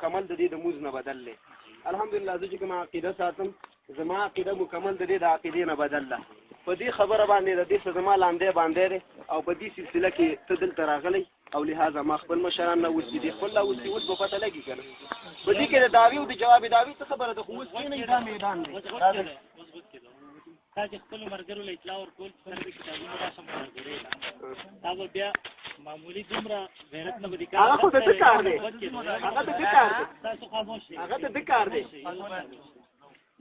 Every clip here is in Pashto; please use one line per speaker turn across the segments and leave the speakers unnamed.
مکمل د دې د موز نه بدل لې. الحمدلله زه چې کوم عقیده ساتم زما عقیده مکمل د دې د عقیدې نه بدل ده. په دې خبره باندې د دې څه زما لاندې باندې دی او په دې سلسله کې ته دلته راغلی او لهذا ما خپل مشران نه اوس دې خپل لا اوس به پته لګي که نه په دې کې د دعوې او د جواب دعوې څه خبره ده خو اوس کې نه دا میدان دی.
تا چې خپلو ملګرو له اطلاع ورکول چې سره د کتابونو راسم ملګري دا به بیا معمولي دومره غیرت نه به دې
هغه خو د ده کار دی هغه د ده کار دی
تاسو خاموش
هغه د ده کار دی.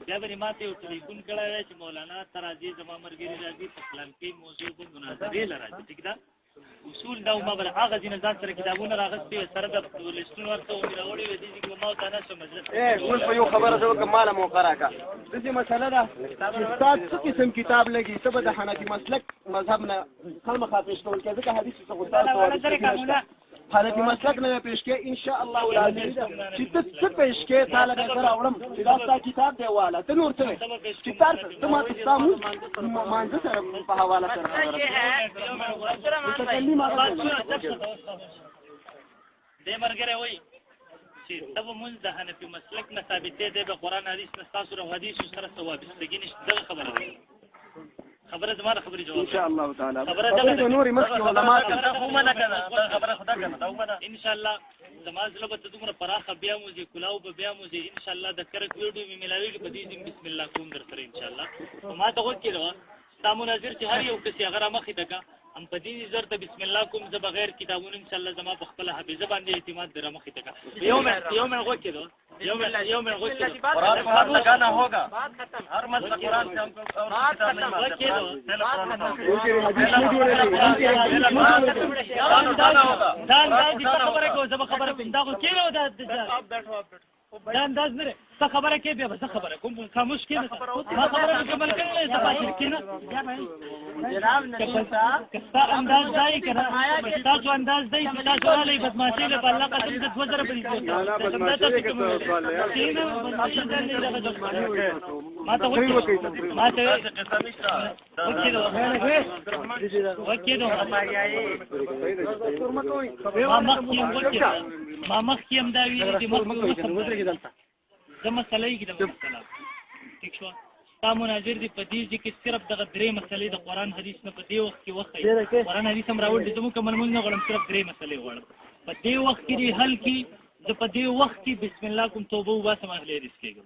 بیا به ما ته یو ټلیفون کړی دی چې مولانا ته راځي زما ملګري راځي په فلانکۍ موضوع په مناظرې له راځي ټیک ده. اصول دا ما به هغه ځینې ځان سره کتابونه راغستې سره د لیسټونه ورته مې راوړي وې دې کې ما ورته نه شم مجلس
اوس په یو خبره زه وکړم ماله موقع راکړه. داسې مسله ده چې ستا څه قسم کتاب لګي ته به د حنفي مسلک مذهب نه خامخا پېښ کول کېږي ځکه حدیث څه غوښتل حنفي مسلک نه پېښ کې ان شاء الله العزیز چې ته څه پېښ کې تعالی به سره وړم چې دا ستا کتاب دی والا ته نور څه چې تر ته ما ستا مانځه سره په حواله سره
دې مرګره وای چې تب مونږ د حنفي مسلک نه ثابتې دی به قران حدیث نه تاسو او حدیث سره ثواب استګی نشته دغه خبره وای خبره زماره خبري جواب
ان شاء الله تعالی
خبره د
نوري مسکی علماء
هم نه کنه خبره خدا کنه دا هم ان شاء الله زماز لبه ته دومره پراخه بیا موزي کلاو به بیا موزي ان شاء الله د کرک ویډیو می ملاوي کې بدی بسم الله کوم در سره ان شاء الله ما ته وګورئ کړه تا مناظر چې هر یو کسي هغه مخې دغه هم په دې زر ته بسم الله کوم ز بغیر کتابونو ان شاء الله زما په خپل حافظه باندې اعتماد در مخې دغه یوم وګورئ کړه يوم الغد
قرآن بات लगाना होगा हर मसला कुरान से हमको और किताब नहीं मानते
खबर को जब खबर पिंदा को क्या होता है
आप बैठो
دا انداز نه څه خبره کې بیا څه خبره کوم خاموش کې ما خبره مکمل کړل نه تاسو کې نه جناب نبی صاحب کستا انداز ځای کړه تاسو انداز ځای چې تاسو علی بدمعشي له الله قسم د 2000 په دې ما ته وکړه ما مخکې هم دا ویلي دي دا مسله یې دا مسله ٹھیک شو تا مناظر دی په دې کې صرف دغه درې مسلې د قران حدیث نه په دې وخت کې وخت قران حدیث هم راوړل دي زموږ کوم نه غواړم صرف درې مسلې غواړم په دې وخت کې حل کی د په دې وخت کې بسم الله کوم توبه واسه ما هلې رسکېږم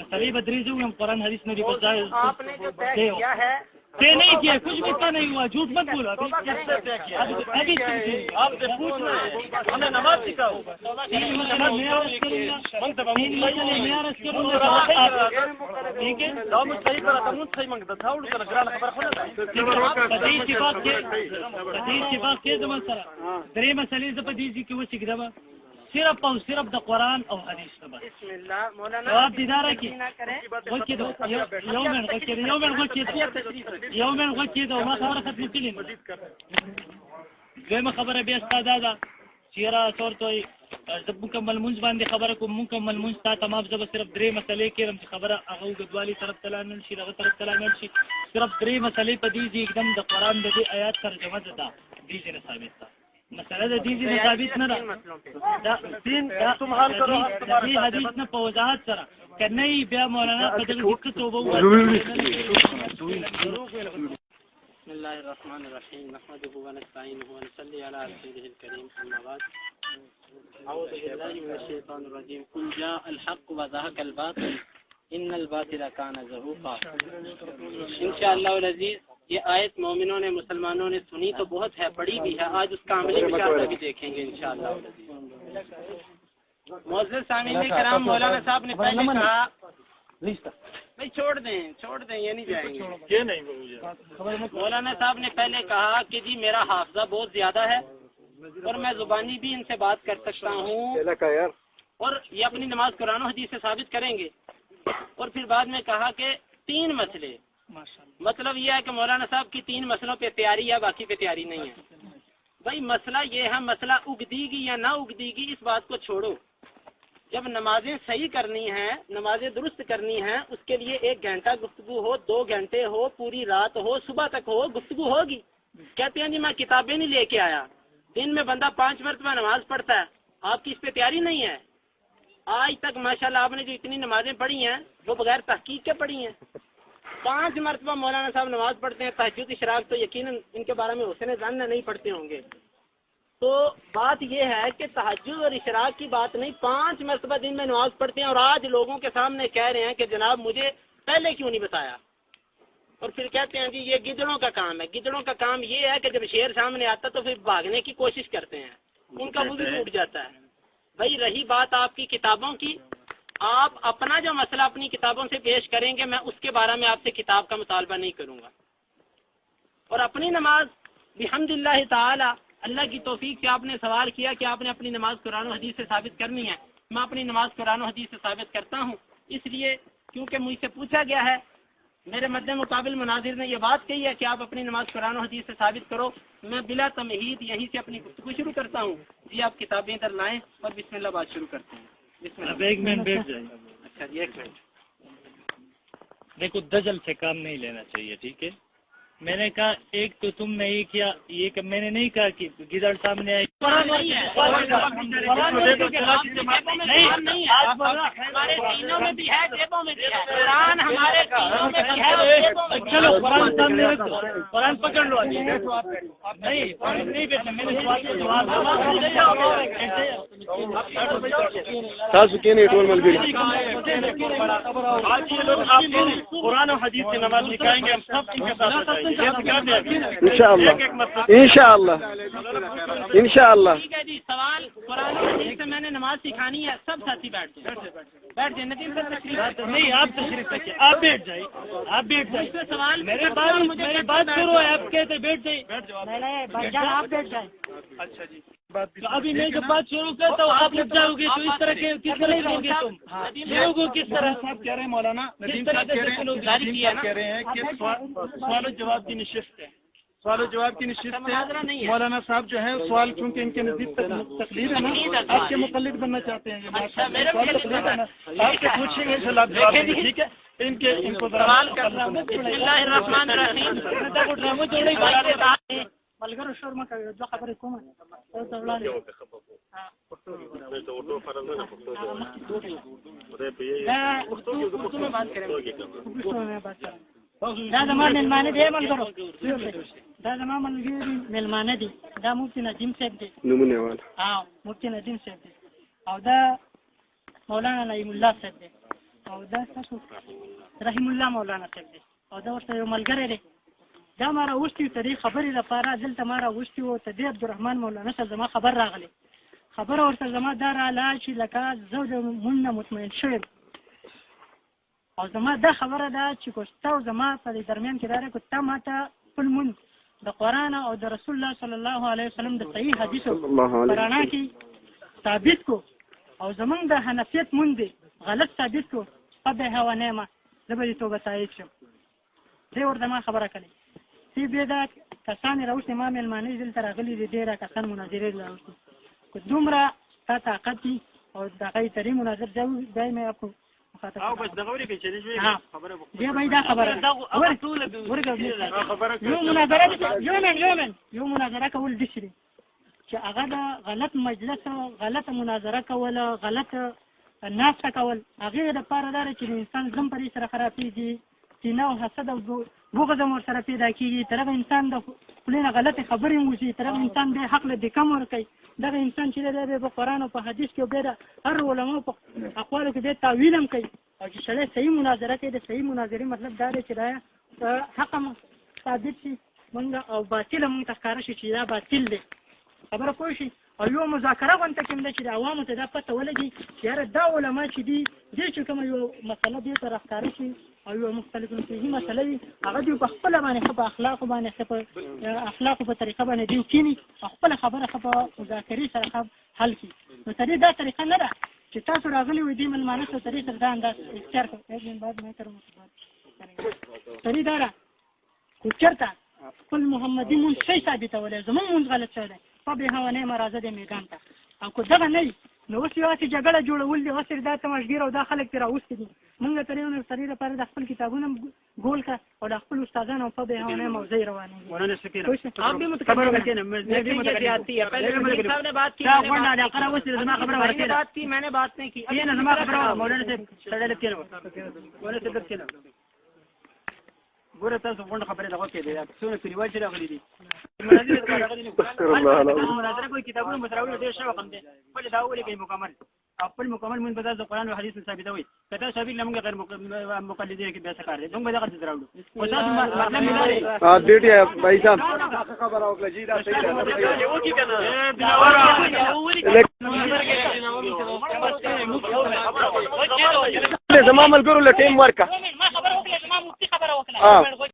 مسلې بدرې زو هم قران حدیث نه دی په ځای
आपने जो तय किया है
तय नहीं किया कुछ भी तय नहीं हुआ झूठ मत बोलो अभी
आपसे पूछ रहे हैं हमें नमाज सिखाओ
ठीक है
सही करा था मुझसे मांगता था उड़ कर ग्रान खबर खोला था
درې مسلې ز په دې کې و چې ګرځم صرف او صرف د قران او حدیث نه بس
بسم الله مولانا
جواب دیدار کی وکي دو یومن وکي دو ما خبره ختم کړي دغه خبره به استاد دا چیرې صورتوي زب مکمل منځ باندې خبره کوم مکمل منځ تا تمام زب صرف درې مسلې کېرم چې خبره هغه غدوالي طرف تلانن شي هغه طرف تلانن شي صرف درې مسلې په دې एकदम د قران د دې آیات ترجمه ده دې نه ثابت ده مسله د دې ثابت نه ده دا تین تم حل کرو دې حدیث نه په وضاحت سره کنه بیا مولانا په دې کې توبه
بسم الله الرحمن الرحيم نحمده ونستعينه ونصلي على رسوله الكريم أما بعد أعوذ بالله من الشيطان الرجيم قل جاء الحق وزهق الباطل إن الباطل كان زهوقا إن شاء الله العزيز ये आयत मोमिनों ने मुसलमानों ने सुनी तो बहुत है पढ़ी भी है आज उसका अमली मुशाहिदा भी देखेंगे इंशाअल्लाह मोअज़्ज़िज़ सामीन किराम मौलाना साहब ने पहले कहा भाई छोड़ दें ये नहीं जाएंगे
ये नहीं
मौलाना साहब ने पहले कहा कि जी मेरा हाफजा बहुत ज्यादा है और मैं जुबानी भी इनसे बात कर सकता हूँ और ये अपनी नमाज कुरान हदीस से साबित करेंगे और फिर बाद में कहा कि 3 मसले मतलब यह है कि मौलाना साहब की 3 मसलों पे तैयारी या बाकी पे तैयारी नहीं है। भाई मसला ये है मसला उगदेगी या ना उगदेगी इस बात को छोड़ो। जब नमाजें सही करनी है नमाजें दुरुस्त करनी है उसके लिए 1 घंटा गुफ्तगू हो 2 घंटे हो पूरी रात हो सुबह तक हो गुफ्तगू होगी। कहते हैं जी मैं किताबें नहीं लेके आया दिन में बंदा 5 मरतबा नमाज पढ़ता है आपकी इस पे तैयारी नहीं है آج تک ماشاءاللہ آپ نے جو اتنی نمازیں پڑھی ہیں وہ بغیر تحقیق کے پڑھی ہیں. 5 مرتبہ مولانا صاحب نماز پڑھتے ہیں, تہجد اشراق تو یقیناً ان کے بارے میں حسن ظن نہیں پڑھتے ہوں گے. تو بات یہ ہے کہ تہجد اور اشراق کی بات نہیں, 5 مرتبہ دن میں نماز پڑھتے ہیں اور آج لوگوں کے سامنے کہہ رہے ہیں کہ جناب مجھے پہلے کیوں نہیں بتایا. اور پھر کہتے ہیں جی یہ گدڑوں کا کام ہے. گدڑوں کا کام یہ ہے کہ جب شیر سامنے آتا تو پھر بھاگنے کی کوشش کرتے ہیں, ان کا وضو ٹوٹ جاتا ہے. بھائی رہی بات آپ کی کتابوں کی, آپ اپنا جو مسئلہ اپنی کتابوں سے پیش کریں گے, میں اس کے بارے میں آپ سے کتاب کا مطالبہ نہیں کروں گا. اور اپنی نماز بحمد اللہ تعالی, اللہ کی توفیق سے آپ نے سوال کیا کہ آپ نے اپنی نماز قرآن و حدیث سے ثابت کرنی ہے. میں اپنی نماز قرآن و حدیث سے ثابت کرتا ہوں, اس لیے کیونکہ مجھ سے پوچھا گیا ہے, میرے مد مقابل مناظر نے یہ بات کہی ہے کہ آپ اپنی نماز قرآن و حدیث سے ثابت کرو. میں بلا تمہید یہیں سے اپنی گفتگو شروع کرتا ہوں. جی آپ کتابیں ادھر لائیں اور بسم اللہ بات شروع کرتے ہیں. بسم اللہ.
1 منٹ بیٹھ جائیں.
اچھا جی 1 منٹ.
دیکھو دجل سے کام نہیں لینا چاہیے, ٹھیک ہے. میں نے کہا ایک تو تم نے یہ کیا, یہ کہ میں نے نہیں کہا کہ گدڑ سامنے آئے.
ہمارے دینوں میں بھی ہے, جیبوں میں بھی ہے. قرآن ہمارے دینوں میں بھی ہے.
چلو قرآن سامنے رکھ دو, قرآن پکڑ لو. نہیں نہیں بیٹا, میں نے سوال کا جواب قرآن و حدیث سے نماز سکھائیں گے ہم سب ان کے ساتھ.
انشاءاللہ.
ٹھیک ہے جی. سوال قرآن و حدیث سے میں نے نماز سکھانی ہے, سب ساتھی بیٹھ جائیں. ندیم سر تشریف
نہیں, آپ تشریف رکھیے, آپ بیٹھ جائیں, آپ بیٹھ جائیں.
سوال
میری بات کرو, آپ کہتے بیٹھ جائیں.
آپ بیٹھ جائیں.
اچھا جی. تو ابھی میں جب بات شروع کرتا ہوں آپ اٹھ جاؤ گے, تو اس طرح کے کس طرح کرو گے تم لوگوں, کس طرح
صاحب کہہ رہے ہیں مولانا ندیم صاحب کہہ رہے ہیں کہ سوال و جواب کی نشست ہے. سوال و جواب کی نشست ہے. مولانا صاحب جو ہے سوال چونکہ ان کے نزدیک تقلید ہے نا, آپ کے مقلد بننا چاہتے ہیں. یہ بات آپ سے پوچھیں گے انشاءاللہ آپ جواب دیں گے, ٹھیک ہے. ان کو
سوال کر رہا ہوں. بسم اللہ الرحمن الرحیم.
ملګرو شور مکه دوه خبرې کوم او ته ولاړ دا زما مېلمانه دی ملګرو, دا زما مېلمانه دي. دا مفتي ندیم صاحب دی,
نمونه وال
مفتي ندیم صاحب دی, او دا مولانا نعیم الله صاحب دی, او دا تاسو رحیم الله مولانا صاحب دی, او دا ورته یو ملګری دی. دا ما راوستي ته دې خبرې لپاره دلته ما راوستي وو, ته دې عبدالرحمن مولانا صاحب زما خبر راغلی. خبره ورته زما دا راغله چې لکه زه د مونږ نه مطمئن شوی, او زما دا خبره ده چې که ستا او زما په دې درمیان کې دا دی که تا ما ته خپل مونږ د قرآن او د رسول الله صلی الله علیه وسلم د صحیح حدیثو په رڼا کې ثابت کو, او زمونږ د حنفیت مونږ دی غلط ثابت کو, فبها ونعمه, زه به دې توبه تایید شم. دې ورته ما خبره کړې. سی بیا دا کسان راوستي, ما مېلمانه دلته راغلي دي, ډېره کسان مناظرې راوستي. که دومره ستا طاقت دي او د هغه ترې مناظر دی مې آپ کو مخاطب بیا به دا خبره یو مناظره کول داسې دي چې هغه د غلط مجلس, غلطه مناظره کول, غلط ناسته کول, هغې دپاره دا ده چې د انسان ژوند پرې سره خرابېږي, کینه او حسد او بغض هم ورسره پیدا کېږي. تر هغه انسان د خولې نه غلطې خبرې وشي, تر هغه انسان بیا حق له دې کم ورکوي. دغه انسان چې دی بیا په قرآن او په حدیث کې بیا د هر علماو په اقوالو کې بیا تاویل هم کوي, او چې سړی صحیح مناظره کوي. د صحیح مناظرې مطلب دا دی چې دا حق هم ثابت شي مونږ, او باطل هم مونږ ته ښکاره شي چې دا باطل دی. خبره پوه شي. او یو مذاکره غونډه کې هم ده چې د عوامو ته دا پته ولګي چې یاره دا علما چې دي دې چې کومه یو مسله دې ته راښکاره شي او یو مختلف فقهي مسله وي, هغه دوی په خپله باندې ښه په اخلاقو باندې ښه په اخلاقو په طریقه باندې دوی کښېني او خپله خبره ښه په مذاکرې سره ښه حل کړي. نو ترې دا طریقه نه ده چې تاسو راغلي وئ دې مېلمانه ته ترې سره دا انداز اختیار کړو. ترې دا ده خو چېرته خپل محمدي مونځ شی ثابتولی, زمونږ مونځ غلط شوی دی, فبها ونعمه راځه دې میدان ته. او که دغه نه وي نو اوس یوازې جګړه جوړول دي, اوس دا تماشګیر او دا خلک پرې راوستي دي, موږ تر یو نرسري لپاره د خپل کتابونه ګول کا او د خپل استادانو په به هونه موضوع روانه
ورنه سکینه आप भी मुतकबर करके मैं भी मुतकबर आती है पहले मौलवी साहब ने बात की मैंने बात नहीं की ये ना खबर मौलाना से सड़े के मौलाना से के ګوره تاسو غونډه خبره دا وکړه دا څونه پریوال چې راغلي دي مناظره کوئی کتابونه متراوله ډیر شوه کوم دي په دا ولې کوي مکمل خپل مکمل من په د قرآن او حدیث ثابتوي کته سبیل لمغه غیر مقلدین کې به څه کار دي دوی به دا څه دراوړو او تاسو مطلب نه لري
ډیټ بھائی صاحب خبر او کله جی دا صحیح ده
او کی کنه
زما ملګرو له ټیم ورکا
ما خبر وکړه زما مفتي خبر وکړه